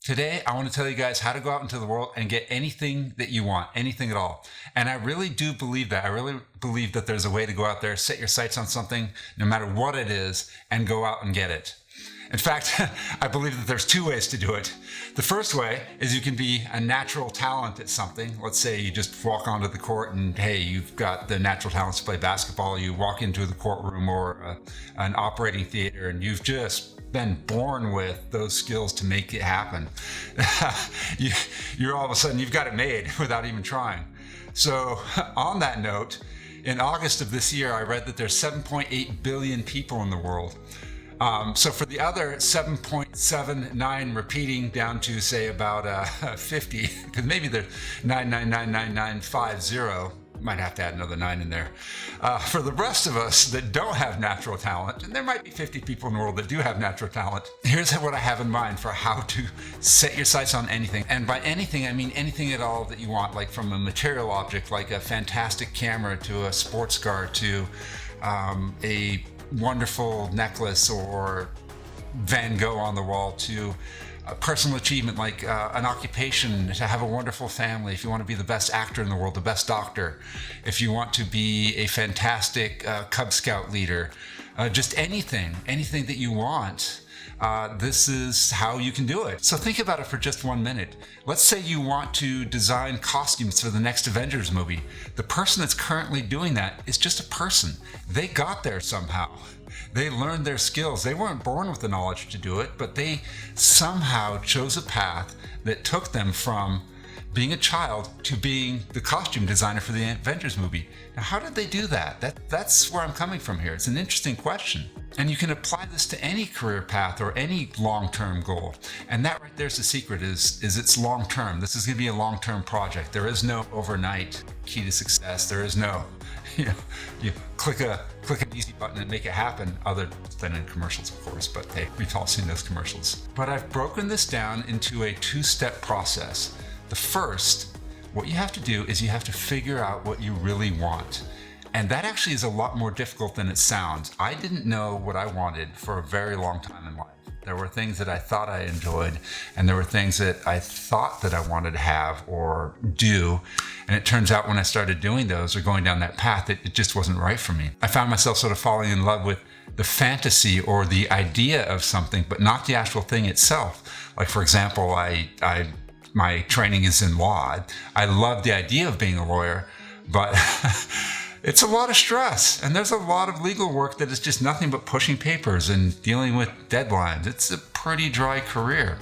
Today, I want to tell you guys how to go out into the world and get anything that you want, anything at all. And I really do believe that. I really believe that there's a way to go out there, set your sights on something, no matter what it is, and go out and get it. In fact, I believe that there's two ways to do it. The first way is you can be a natural talent at something. Let's say you just walk onto the court and, hey, you've got the natural talents to play basketball. You walk into the courtroom or an operating theater and you've just been born with those skills to make it happen. You're all of a sudden, you've got it made without even trying. So on that note, in August of this year, I read that there's 7.8 billion people in the world. So for the other 7.79 repeating down to say about 50, because maybe there's 9999950, might have to add another 9 in there. For the rest of us that don't have natural talent, and there might be 50 people in the world that do have natural talent, here's what I have in mind for how to set your sights on anything. And by anything, I mean anything at all that you want, like from a material object, like a fantastic camera, to a sports car, to a wonderful necklace or Van Gogh on the wall, to a personal achievement like an occupation, to have a wonderful family, if you want to be the best actor in the world, the best doctor, if you want to be a fantastic Cub Scout leader, just anything that you want. This is how you can do it. So think about it for just 1 minute. Let's say you want to design costumes for the next Avengers movie. The person that's currently doing that is just a person. They got there somehow. They learned their skills. They weren't born with the knowledge to do it, but they somehow chose a path that took them from being a child to being the costume designer for the Avengers movie. Now, how did they do that? That's where I'm coming from here. It's an interesting question. And you can apply this to any career path or any long-term goal. And that right there's the secret is it's long-term. This is going to be a long-term project. There is no overnight key to success. There is no, you click an easy button and make it happen, other than in commercials, of course. But hey, we've all seen those commercials. But I've broken this down into a 2-step process. The first, what you have to do is you have to figure out what you really want. And that actually is a lot more difficult than it sounds. I didn't know what I wanted for a very long time in life. There were things that I thought I enjoyed, and there were things that I thought that I wanted to have or do. And it turns out when I started doing those or going down that path, it just wasn't right for me. I found myself sort of falling in love with the fantasy or the idea of something, but not the actual thing itself. Like, for example, my training is in law. I love the idea of being a lawyer, but it's a lot of stress, and there's a lot of legal work that is just nothing but pushing papers and dealing with deadlines. It's a pretty dry career.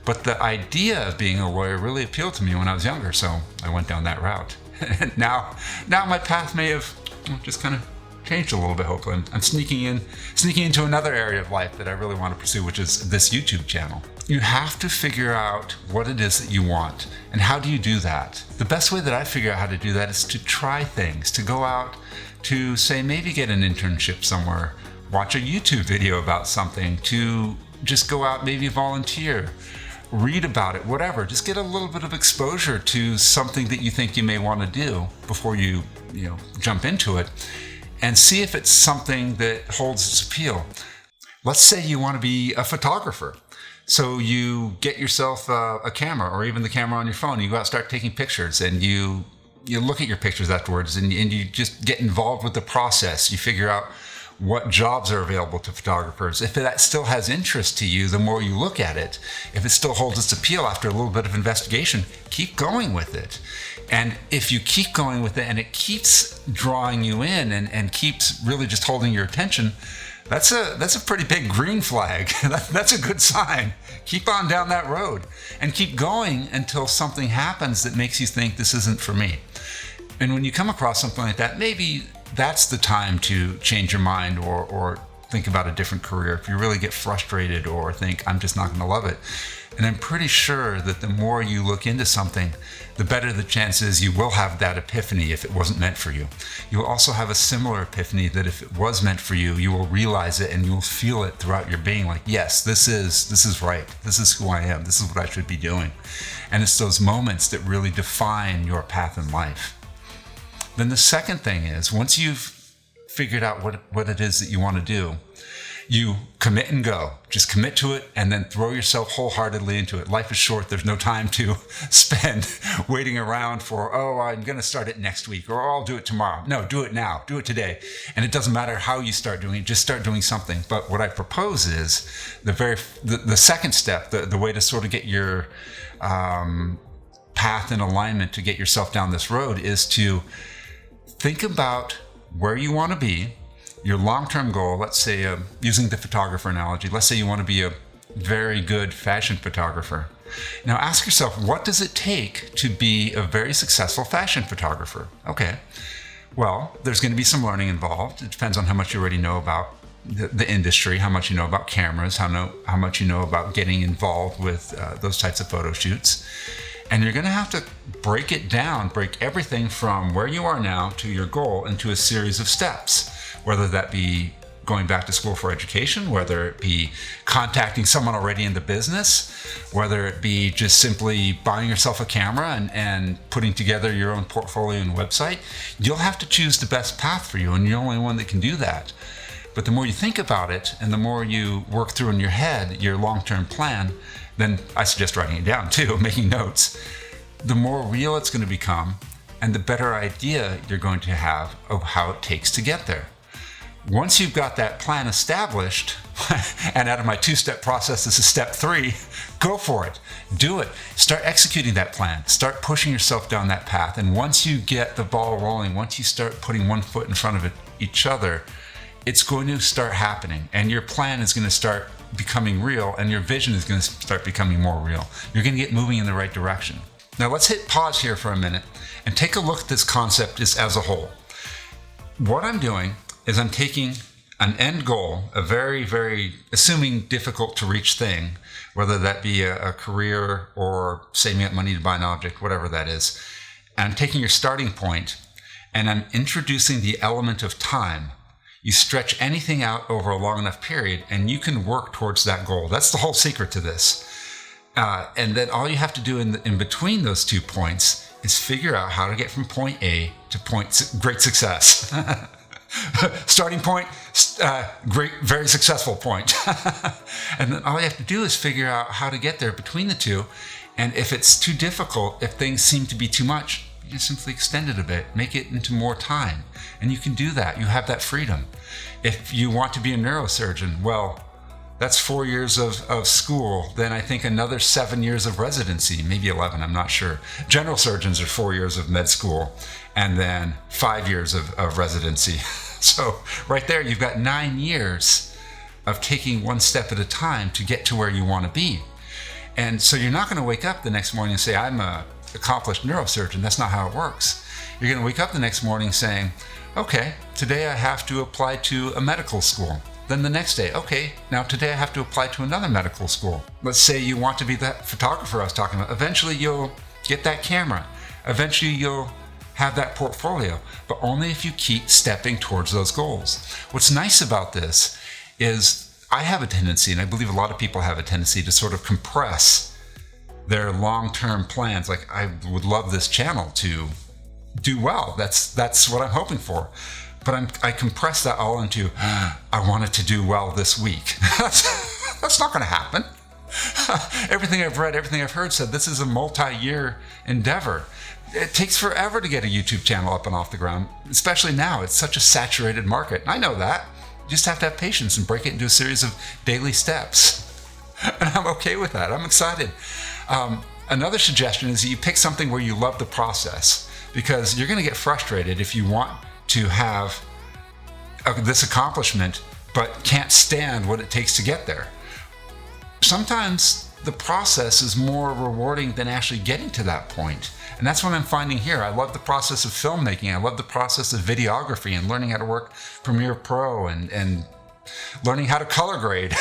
But the idea of being a lawyer really appealed to me when I was younger, so I went down that route. And now my path may have just kind of changed a little bit, hopefully. I'm sneaking into another area of life that I really want to pursue, which is this YouTube channel. You have to figure out what it is that you want. And how do you do that? The best way that I figure out how to do that is to try things, to go out to, say, maybe get an internship somewhere, watch a YouTube video about something, to just go out, maybe volunteer, read about it, whatever. Just get a little bit of exposure to something that you think you may want to do before you jump into it, and see if it's something that holds its appeal. Let's say you want to be a photographer. So you get yourself a camera, or even the camera on your phone. You go out and start taking pictures, and you look at your pictures afterwards, and you just get involved with the process. You figure out what jobs are available to photographers. If that still has interest to you, the more you look at it, if it still holds its appeal after a little bit of investigation, keep going with it. And if you keep going with it and it keeps drawing you in and keeps really just holding your attention, that's a pretty big green flag. That's a good sign. Keep on down that road and keep going until something happens that makes you think this isn't for me. And when you come across something like that, maybe that's the time to change your mind or think about a different career. If you really get frustrated or think, I'm just not going to love it. And I'm pretty sure that the more you look into something, the better the chances you will have that epiphany if it wasn't meant for you. You'll also have a similar epiphany that if it was meant for you, you will realize it and you'll feel it throughout your being, like, yes, this is right. This is who I am. This is what I should be doing. And it's those moments that really define your path in life. Then the second thing is, once you've figured out what it is that you want to do, You commit and go. Just commit to it and then throw yourself wholeheartedly into it. Life is short. There's no time to spend waiting around for, oh, I'm going to start it next week, or I'll do it tomorrow. No, do it now. Do it today. And it doesn't matter how you start doing it. Just start doing something. But what I propose is the second step, the way to sort of get your path in alignment to get yourself down this road is to think about where you want to be, your long-term goal. Let's say, using the photographer analogy, let's say you want to be a very good fashion photographer. Now ask yourself, what does it take to be a very successful fashion photographer? Okay, well, there's going to be some learning involved. It depends on how much you already know about the industry, how much you know about cameras, how much you know about getting involved with those types of photo shoots. And you're going to have to break it down, break everything from where you are now to your goal into a series of steps, whether that be going back to school for education, whether it be contacting someone already in the business, whether it be just simply buying yourself a camera and putting together your own portfolio and website. You'll have to choose the best path for you, and you're the only one that can do that. But the more you think about it and the more you work through in your head your long-term plan, then I suggest writing it down too, making notes, the more real it's going to become and the better idea you're going to have of how it takes to get there. Once you've got that plan established, and out of my 2-step process, this is step 3, go for it. Do it. Start executing that plan. Start pushing yourself down that path. And once you get the ball rolling, once you start putting one foot in front of each other, it's going to start happening. And your plan is going to start becoming real, and your vision is going to start becoming more real. You're going to get moving in the right direction. Now let's hit pause here for a minute and take a look at this concept as a whole. What I'm doing is I'm taking an end goal, a very, very, assuming difficult to reach thing, whether that be a career or saving up money to buy an object, whatever that is. And I'm taking your starting point and I'm introducing the element of time. You stretch anything out over a long enough period and you can work towards that goal. That's the whole secret to this. And then all you have to do in between those 2 points is figure out how to get from point A to great success. Starting point, great, very successful point. And then all you have to do is figure out how to get there between the two. And if it's too difficult, if things seem to be too much, you just simply extend it a bit, make it into more time. And you can do that. You have that freedom. If you want to be a neurosurgeon, well, that's 4 years of school. Then I think another 7 years of residency, maybe 11, I'm not sure. General surgeons are 4 years of med school and then 5 years of residency. So right there, you've got 9 years of taking one step at a time to get to where you want to be. And so you're not going to wake up the next morning and say, I'm an accomplished neurosurgeon. That's not how it works. You're going to wake up the next morning saying, okay, today I have to apply to a medical school. Then the next day, okay, now today I have to apply to another medical school. Let's say you want to be that photographer I was talking about. Eventually you'll get that camera. Eventually you'll have that portfolio, but only if you keep stepping towards those goals. What's nice about this is I have a tendency, and I believe a lot of people have a tendency to sort of compress their long-term plans. Like, I would love this channel to do well. That's what I'm hoping for. But I compress that all into, I want it to do well this week. That's not going to happen. Everything I've read, everything I've heard said this is a multi-year endeavor. It takes forever to get a YouTube channel up and off the ground, especially now. It's such a saturated market. I know that. You just have to have patience and break it into a series of daily steps. And I'm okay with that. I'm excited. Another suggestion is that you pick something where you love the process, because you're going to get frustrated if you want to have this accomplishment but can't stand what it takes to get there. Sometimes the process is more rewarding than actually getting to that point. And that's what I'm finding here. I love the process of filmmaking. I love the process of videography and learning how to work Premiere Pro and learning how to color grade.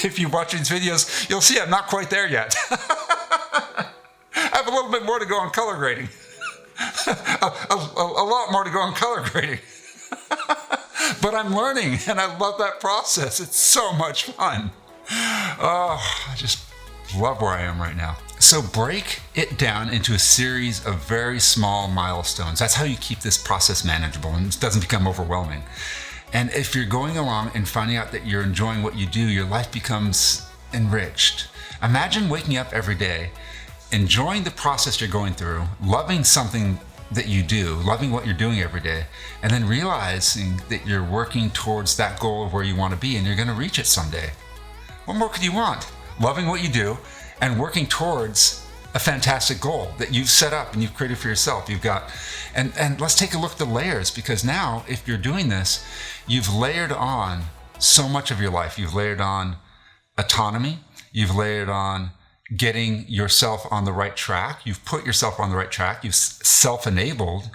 If you watch these videos, you'll see I'm not quite there yet. I have a little bit more to go on color grading. a lot more to go on color grading. But I'm learning, and I love that process. It's so much fun. Oh, I just love where I am right now. So break it down into a series of very small milestones. That's how you keep this process manageable and it doesn't become overwhelming. And if you're going along and finding out that you're enjoying what you do, your life becomes enriched. Imagine waking up every day, enjoying the process you're going through, loving something that you do, loving what you're doing every day, and then realizing that you're working towards that goal of where you want to be and you're going to reach it someday. What more could you want? Loving what you do and working towards a fantastic goal that you've set up and you've created for yourself. You've got, and let's take a look at the layers, because now if you're doing this, you've layered on so much of your life. You've layered on autonomy. You've layered on getting yourself on the right track. You've put yourself on the right track. You've self-enabled.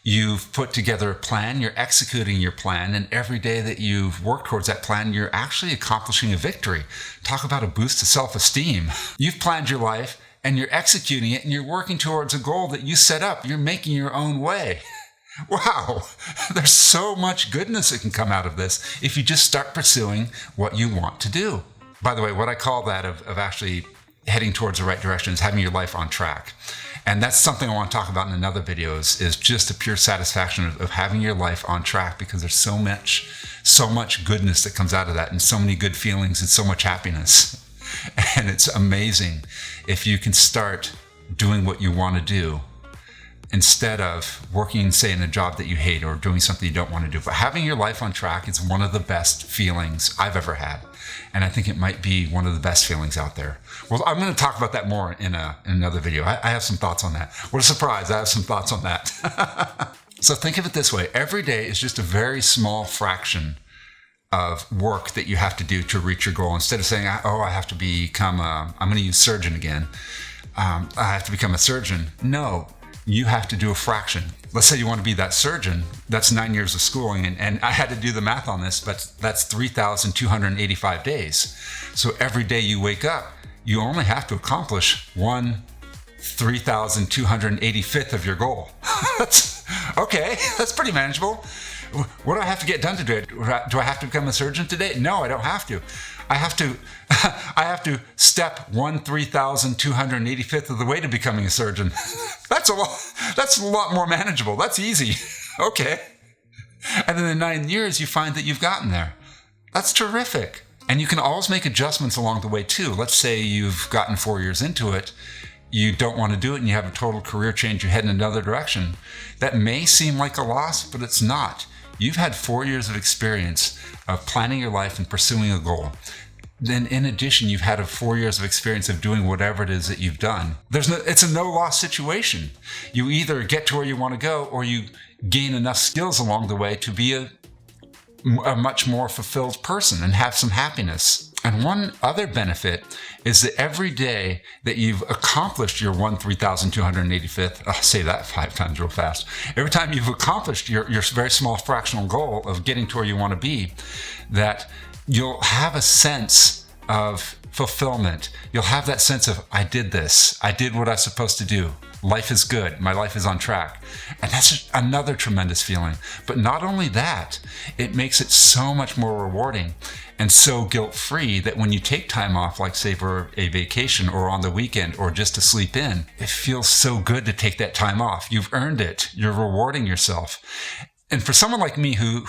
You've put together a plan. You're executing your plan. And every day that you've worked towards that plan, you're actually accomplishing a victory. Talk about a boost to self-esteem. You've planned your life and you're executing it and you're working towards a goal that you set up. You're making your own way. Wow, there's so much goodness that can come out of this if you just start pursuing what you want to do. By the way, what I call that of actually heading towards the right direction is having your life on track. And that's something I want to talk about in another video is just the pure satisfaction of having your life on track, because there's so much goodness that comes out of that and so many good feelings and so much happiness. And it's amazing if you can start doing what you want to do instead of working, say, in a job that you hate or doing something you don't want to do. But having your life on track is one of the best feelings I've ever had. And I think it might be one of the best feelings out there. Well, I'm going to talk about that more in another video. I have some thoughts on that. What a surprise. I have some thoughts on that. So think of it this way. Every day is just a very small fraction of work that you have to do to reach your goal. Instead of saying, oh, I have to become I'm going to use surgeon again. I have to become a surgeon. No. You have to do a fraction. Let's say you want to be that surgeon. That's 9 years of schooling. And I had to do the math on this, but that's 3,285 days. So every day you wake up, you only have to accomplish 3,285th of your goal. That's pretty manageable. What do I have to get done today? Do I have to become a surgeon today? No, I don't have to. I have to step 3,285th of the way to becoming a surgeon. That's a lot more manageable. That's easy. Okay. And then in 9 years, you find that you've gotten there. That's terrific. And you can always make adjustments along the way too. Let's say you've gotten 4 years into it. You don't want to do it and you have a total career change. You head in another direction. That may seem like a loss, but it's not. You've had 4 years of experience of planning your life and pursuing a goal. Then in addition, you've had 4 years of experience of doing whatever it is that you've done. It's a no-loss situation. You either get to where you want to go or you gain enough skills along the way to be a much more fulfilled person and have some happiness. And one other benefit is that every day that you've accomplished your 3,285th, I'll say that 5 times real fast. Every time you've accomplished your very small fractional goal of getting to where you want to be, that you'll have a sense of fulfillment. You'll have that sense of, I did this. I did what I was supposed to do. Life is good. My life is on track. And that's another tremendous feeling. But not only that, it makes it so much more rewarding and so guilt-free that when you take time off, like say for a vacation or on the weekend or just to sleep in, it feels so good to take that time off. You've earned it. You're rewarding yourself. And for someone like me who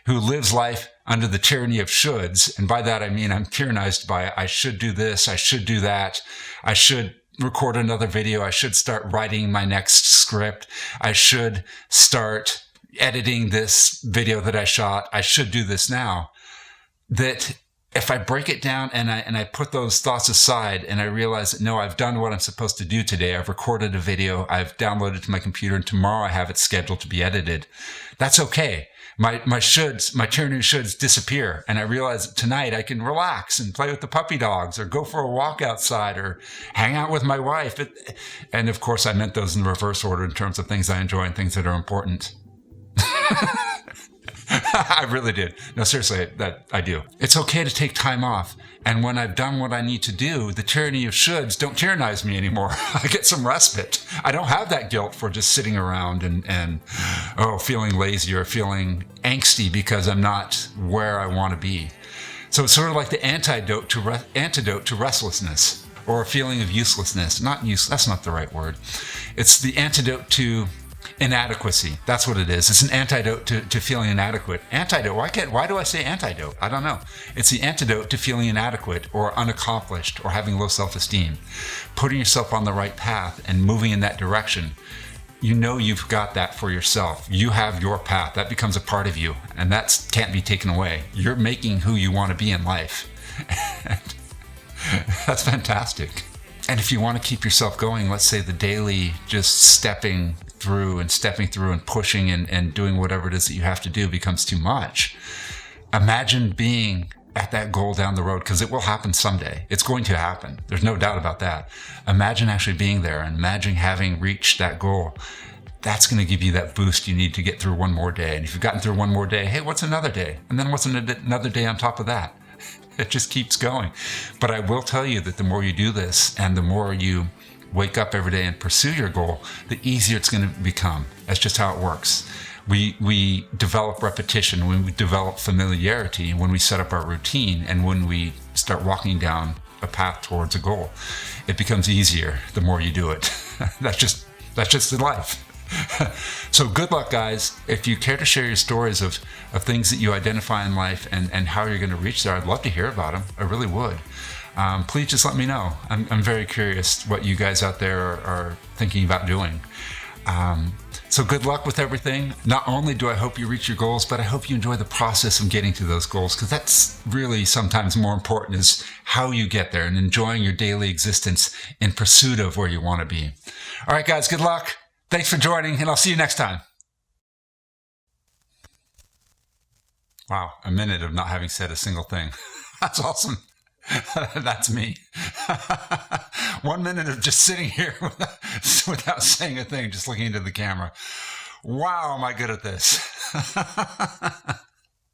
lives life under the tyranny of shoulds, and by that I mean I'm tyrannized by I should do this, I should do that, I should record another video, I should start writing my next script, I should start editing this video that I shot, I should do this now. That if I break it down and I put those thoughts aside and I realize that no, I've done what I'm supposed to do today. I've recorded a video, I've downloaded it to my computer, and tomorrow I have it scheduled to be edited. That's okay. My shoulds, my tyranny shoulds disappear. And I realize that tonight I can relax and play with the puppy dogs or go for a walk outside or hang out with my wife. And of course, I meant those in reverse order in terms of things I enjoy and things that are important. I really did. No, seriously, that I do. It's okay to take time off. And when I've done what I need to do, the tyranny of shoulds don't tyrannize me anymore. I get some respite. I don't have that guilt for just sitting around and feeling lazy or feeling angsty because I'm not where I want to be. So it's sort of like the antidote to restlessness or a feeling of uselessness. That's not the right word. It's the antidote to Inadequacy. That's what it is. It's an antidote to feeling inadequate. Antidote. Why do I say antidote? I don't know. It's the antidote to feeling inadequate or unaccomplished or having low self-esteem. Putting yourself on the right path and moving in that direction. You know you've got that for yourself. You have your path. That becomes a part of you, and that can't be taken away. You're making who you want to be in life. That's fantastic. And if you want to keep yourself going, let's say the daily just stepping through and pushing and doing whatever it is that you have to do becomes too much. Imagine being at that goal down the road, because it will happen someday. It's going to happen. There's no doubt about that. Imagine actually being there and imagine having reached that goal. That's going to give you that boost you need to get through one more day. And if you've gotten through one more day, hey, what's another day? And then what's another day on top of that? It just keeps going. But I will tell you that the more you do this and the more you wake up every day and pursue your goal, the easier it's going to become. That's just how it works. We develop repetition, when we develop familiarity, when we set up our routine, and when we start walking down a path towards a goal, it becomes easier the more you do it. That's just the life. So good luck, guys. If you care to share your stories of things that you identify in life and how you're going to reach there, I'd love to hear about them. I really would. Please just let me know. I'm very curious what you guys out there are thinking about doing. So good luck with everything. Not only do I hope you reach your goals, but I hope you enjoy the process of getting to those goals, because that's really sometimes more important, is how you get there and enjoying your daily existence in pursuit of where you want to be. All right, guys, good luck. Thanks for joining, and I'll see you next time. Wow, a minute of not having said a single thing. That's awesome. That's me. 1 minute of just sitting here without saying a thing, just looking into the camera. Wow, am I good at this?